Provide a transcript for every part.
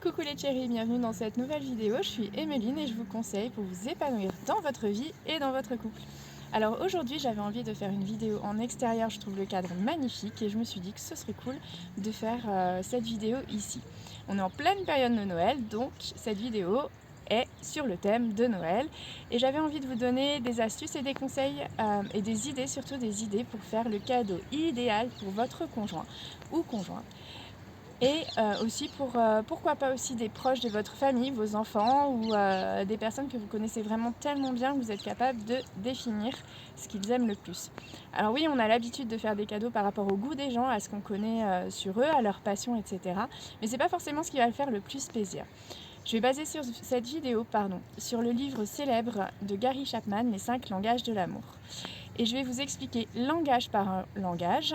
Coucou les chéris, bienvenue dans cette nouvelle vidéo. Je suis Emeline et je vous conseille pour vous épanouir dans votre vie et dans votre couple. Alors aujourd'hui j'avais envie de faire une vidéo en extérieur, je trouve le cadre magnifique et je me suis dit que ce serait cool de faire cette vidéo ici. On est en pleine période de Noël, donc cette vidéo est sur le thème de Noël et j'avais envie de vous donner des astuces et des conseils et des idées, surtout des idées pour faire le cadeau idéal pour votre conjoint ou conjointe. Et aussi pour, pourquoi pas aussi des proches de votre famille, vos enfants ou des personnes que vous connaissez vraiment tellement bien que vous êtes capable de définir ce qu'ils aiment le plus. Alors oui, on a l'habitude de faire des cadeaux par rapport au goût des gens, à ce qu'on connaît sur eux, à leur passion, etc. Mais c'est pas forcément ce qui va le faire le plus plaisir. Je vais baser cette vidéo sur le livre célèbre de Gary Chapman, Les 5 langages de l'amour. Et je vais vous expliquer langage par langage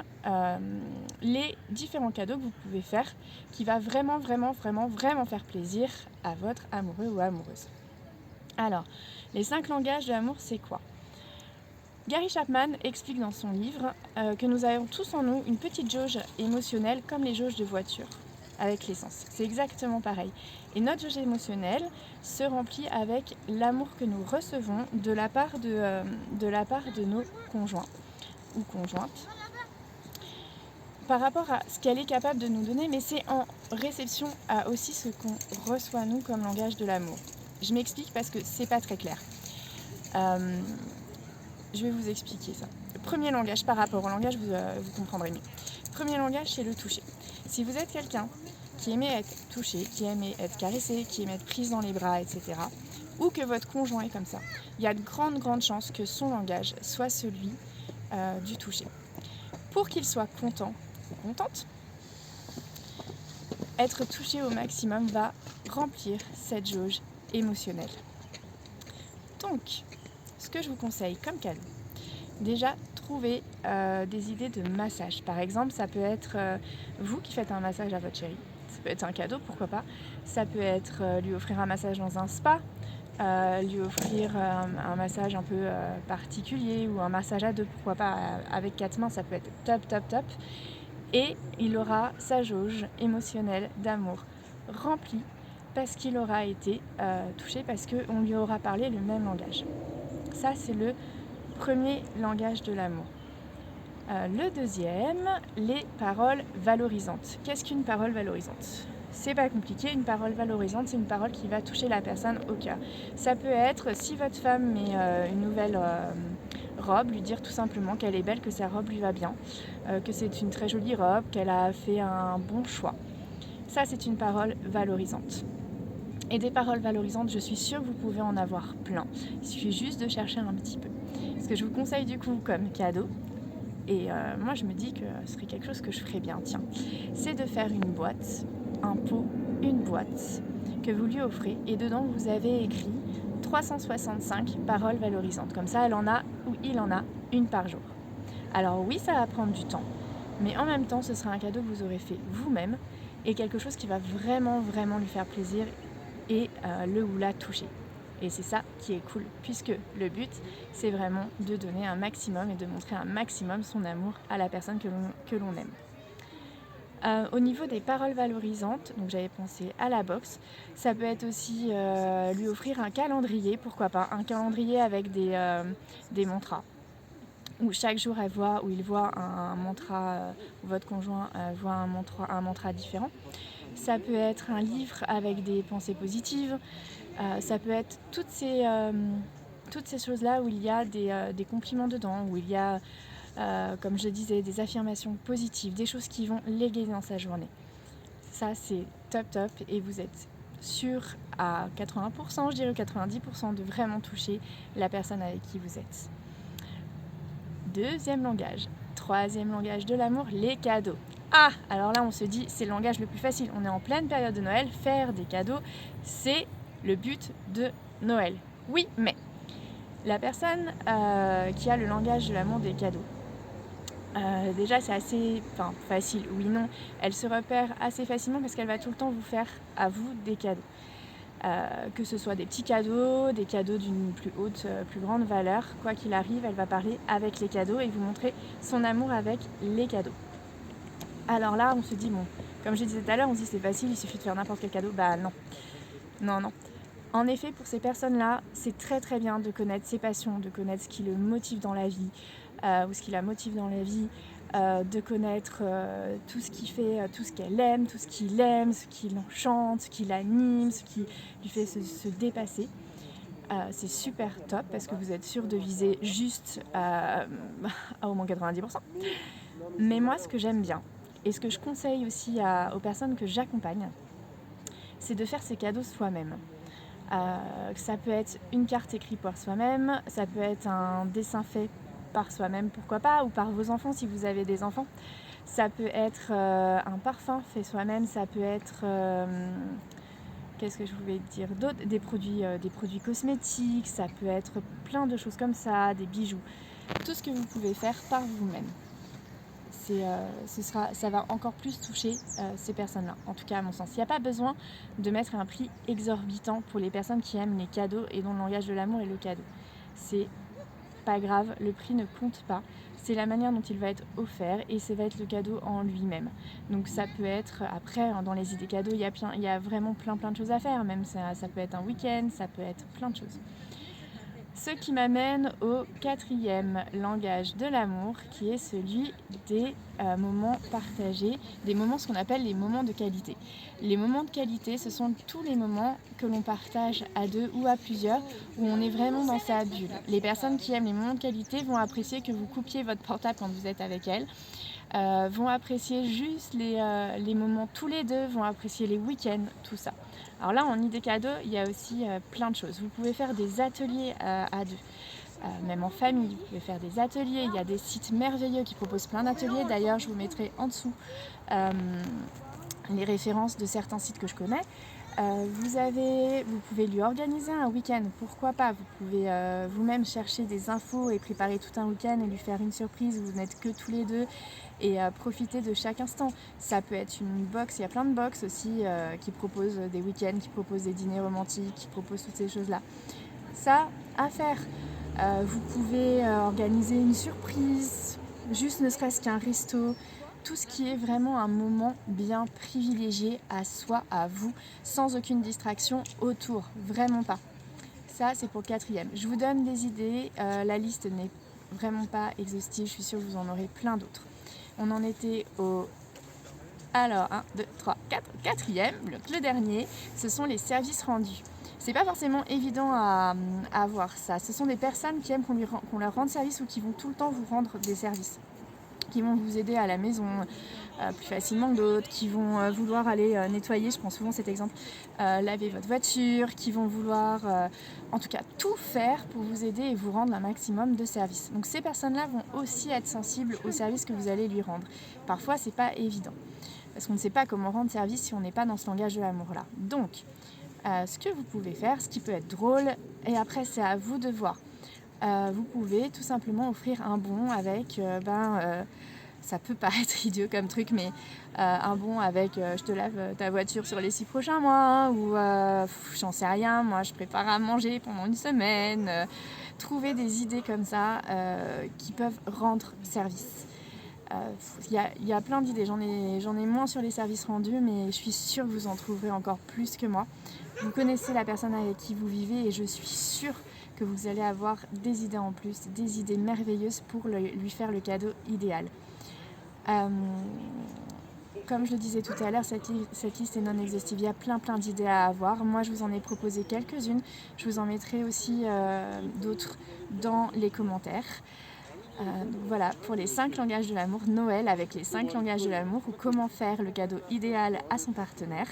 les différents cadeaux que vous pouvez faire qui va vraiment faire plaisir à votre amoureux ou amoureuse. Alors, les 5 langages de l'amour, c'est quoi ? Gary Chapman explique dans son livre que nous avons tous en nous une petite jauge émotionnelle comme les jauges de voiture avec l'essence. C'est exactement pareil. Et notre jauge émotionnelle se remplit avec l'amour que nous recevons de la part de nos conjoints ou conjointes par rapport à ce qu'elle est capable de nous donner, mais c'est en réception à aussi ce qu'on reçoit nous comme langage de l'amour. Je m'explique parce que c'est pas très clair. Je vais vous expliquer ça. Le premier langage par rapport au langage, vous comprendrez mieux. Le premier langage, c'est le toucher. Si vous êtes quelqu'un qui aimait être touché, qui aimait être caressé, qui aimait être prise dans les bras, etc., ou que votre conjoint est comme ça, il y a de grandes chances que son langage soit celui du toucher. Pour qu'il soit content ou contente, être touché au maximum va remplir cette jauge émotionnelle. Donc, ce que je vous conseille comme cadeau, déjà trouver des idées de massage. Par exemple, ça peut être vous qui faites un massage à votre chérie. Ça peut être un cadeau, pourquoi pas. Ça peut être lui offrir un massage dans un spa, lui offrir un massage un peu particulier ou un massage à deux, pourquoi pas avec 4 mains, ça peut être top. Et il aura sa jauge émotionnelle d'amour remplie parce qu'il aura été touché, parce qu'on lui aura parlé le même langage. Ça, c'est le premier langage de l'amour. Le deuxième, les paroles valorisantes. Qu'est-ce qu'une parole valorisante ? C'est pas compliqué, une parole valorisante, c'est une parole qui va toucher la personne au cœur. Ça peut être, si votre femme met une nouvelle robe, lui dire tout simplement qu'elle est belle, que sa robe lui va bien, que c'est une très jolie robe, qu'elle a fait un bon choix. Ça, c'est une parole valorisante. Et des paroles valorisantes, je suis sûre que vous pouvez en avoir plein. Il suffit juste de chercher un petit peu. Ce que je vous conseille du coup comme cadeau, et moi je me dis que ce serait quelque chose que je ferais bien, tiens, c'est de faire une boîte, un pot, une boîte que vous lui offrez et dedans vous avez écrit 365 paroles valorisantes. Comme ça, elle en a ou il en a une par jour. Alors oui, ça va prendre du temps, mais en même temps, ce sera un cadeau que vous aurez fait vous-même et quelque chose qui va vraiment lui faire plaisir et le ou la toucher. Et c'est ça qui est cool, puisque le but, c'est vraiment de donner un maximum et de montrer un maximum son amour à la personne que l'on aime. Au niveau des paroles valorisantes, donc j'avais pensé à la box, ça peut être aussi lui offrir un calendrier, pourquoi pas, un calendrier avec des mantras, où chaque jour il voit un mantra, ou votre conjoint voit un mantra différent. Ça peut être un livre avec des pensées positives. Ça peut être toutes ces choses-là où il y a des compliments dedans, où il y a, comme je disais, des affirmations positives, des choses qui vont l'égayer dans sa journée. Ça, c'est top et vous êtes sûr à 80%, je dirais 90% de vraiment toucher la personne avec qui vous êtes. Deuxième langage. Troisième langage de l'amour, les cadeaux. Ah, alors là on se dit c'est le langage le plus facile. On est en pleine période de Noël, faire des cadeaux, c'est le but de Noël. Oui, mais la personne qui a le langage de l'amour des cadeaux, déjà c'est assez facile, oui, non. Elle se repère assez facilement parce qu'elle va tout le temps vous faire à vous des cadeaux. Que ce soit des petits cadeaux, des cadeaux d'une plus haute, plus grande valeur, quoi qu'il arrive, elle va parler avec les cadeaux et vous montrer son amour avec les cadeaux. Alors là, on se dit, bon, Comme je disais tout à l'heure, on se dit c'est facile, il suffit de faire n'importe quel cadeau. Bah non, non, non. En effet, pour ces personnes-là, c'est très très bien de connaître ses passions, de connaître ce qui le motive dans la vie, ou ce qui la motive dans la vie, de connaître tout ce qui fait, tout ce qu'elle aime, tout ce qu'il aime, ce qui l'enchante, ce qui l'anime, ce qui lui fait se dépasser. C'est super top parce que vous êtes sûr de viser juste au moins 90%. Mais moi, ce que j'aime bien et ce que je conseille aussi aux personnes que j'accompagne, c'est de faire ces cadeaux soi-même. Ça peut être une carte écrite par soi-même, ça peut être un dessin fait par soi-même, pourquoi pas, ou par vos enfants si vous avez des enfants. Ça peut être un parfum fait soi-même, ça peut être... qu'est-ce que je voulais dire d'autre, des produits cosmétiques, ça peut être plein de choses comme ça, des bijoux. Tout ce que vous pouvez faire par vous-même. Ça va encore plus toucher ces personnes-là, en tout cas à mon sens. Il n'y a pas besoin de mettre un prix exorbitant pour les personnes qui aiment les cadeaux et dont le langage de l'amour est le cadeau. C'est pas grave, le prix ne compte pas. C'est la manière dont il va être offert et ça va être le cadeau en lui-même. Donc ça peut être, après, dans les idées cadeaux, il y a vraiment plein de choses à faire. Même ça peut être un week-end, ça peut être plein de choses. Ce qui m'amène au 4e langage de l'amour, qui est celui des moments partagés, des moments, ce qu'on appelle les moments de qualité. Les moments de qualité, ce sont tous les moments que l'on partage à deux ou à plusieurs, où on est vraiment dans sa bulle. Les personnes qui aiment les moments de qualité vont apprécier que vous coupiez votre portable quand vous êtes avec elles, vont apprécier juste les moments tous les deux, vont apprécier les week-ends, tout ça. Alors là, en idée cadeau, il y a aussi plein de choses. Vous pouvez faire des ateliers à deux, même en famille, vous pouvez faire des ateliers. Il y a des sites merveilleux qui proposent plein d'ateliers. D'ailleurs, je vous mettrai en dessous les références de certains sites que je connais. Vous pouvez lui organiser un week-end, pourquoi pas. Vous pouvez vous-même chercher des infos et préparer tout un week-end et lui faire une surprise où vous n'êtes que tous les deux et profiter de chaque instant. Ça peut être une box, il y a plein de box aussi qui proposent des week-ends, qui proposent des dîners romantiques, qui proposent toutes ces choses-là. Ça, à faire. Vous pouvez organiser une surprise, juste ne serait-ce qu'un resto. Tout ce qui est vraiment un moment bien privilégié à soi, à vous, sans aucune distraction autour, vraiment pas. Ça, c'est pour le 4e. Je vous donne des idées, la liste n'est vraiment pas exhaustive, je suis sûre que vous en aurez plein d'autres. On en était au... Alors, 1, 2, 3, 4, 4e, le dernier, ce sont les services rendus. C'est pas forcément évident à voir ça. Ce sont des personnes qui aiment qu'on leur rende service ou qui vont tout le temps vous rendre des services, qui vont vous aider à la maison plus facilement que d'autres, qui vont vouloir aller nettoyer, je prends souvent cet exemple, laver votre voiture, qui vont vouloir en tout cas tout faire pour vous aider et vous rendre un maximum de services. Donc ces personnes-là vont aussi être sensibles aux services que vous allez lui rendre. Parfois c'est pas évident, parce qu'on ne sait pas comment rendre service si on n'est pas dans ce langage de l'amour-là. Donc ce que vous pouvez faire, ce qui peut être drôle, et après c'est à vous de voir. Vous pouvez tout simplement offrir un bon avec, ça peut paraître idiot comme truc, mais un bon avec je te lave ta voiture sur les 6 prochains mois, ou j'en sais rien, moi je prépare à manger pendant une semaine. Trouver des idées comme ça qui peuvent rendre service. Il y a plein d'idées, j'en ai moins sur les services rendus, mais je suis sûre que vous en trouverez encore plus que moi. Vous connaissez la personne avec qui vous vivez et je suis sûre que vous allez avoir des idées en plus, des idées merveilleuses pour lui faire le cadeau idéal. Comme je le disais tout à l'heure, cette liste est non exhaustive. Il y a plein d'idées à avoir. Moi, je vous en ai proposé quelques-unes. Je vous en mettrai aussi d'autres dans les commentaires. Donc voilà, pour les 5 langages de l'amour, Noël avec les 5 langages de l'amour, ou comment faire le cadeau idéal à son partenaire.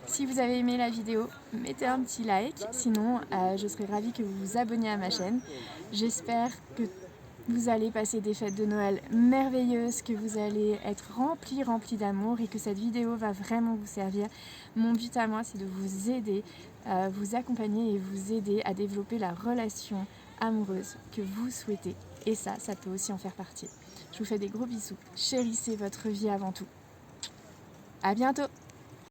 Si vous avez aimé la vidéo, mettez un petit like, sinon je serais ravie que vous vous abonniez à ma chaîne. J'espère que vous allez passer des fêtes de Noël merveilleuses, que vous allez être remplis d'amour et que cette vidéo va vraiment vous servir. Mon but à moi, c'est de vous aider, vous accompagner et vous aider à développer la relation amoureuse que vous souhaitez. Et ça peut aussi en faire partie. Je vous fais des gros bisous. Chérissez votre vie avant tout. À bientôt!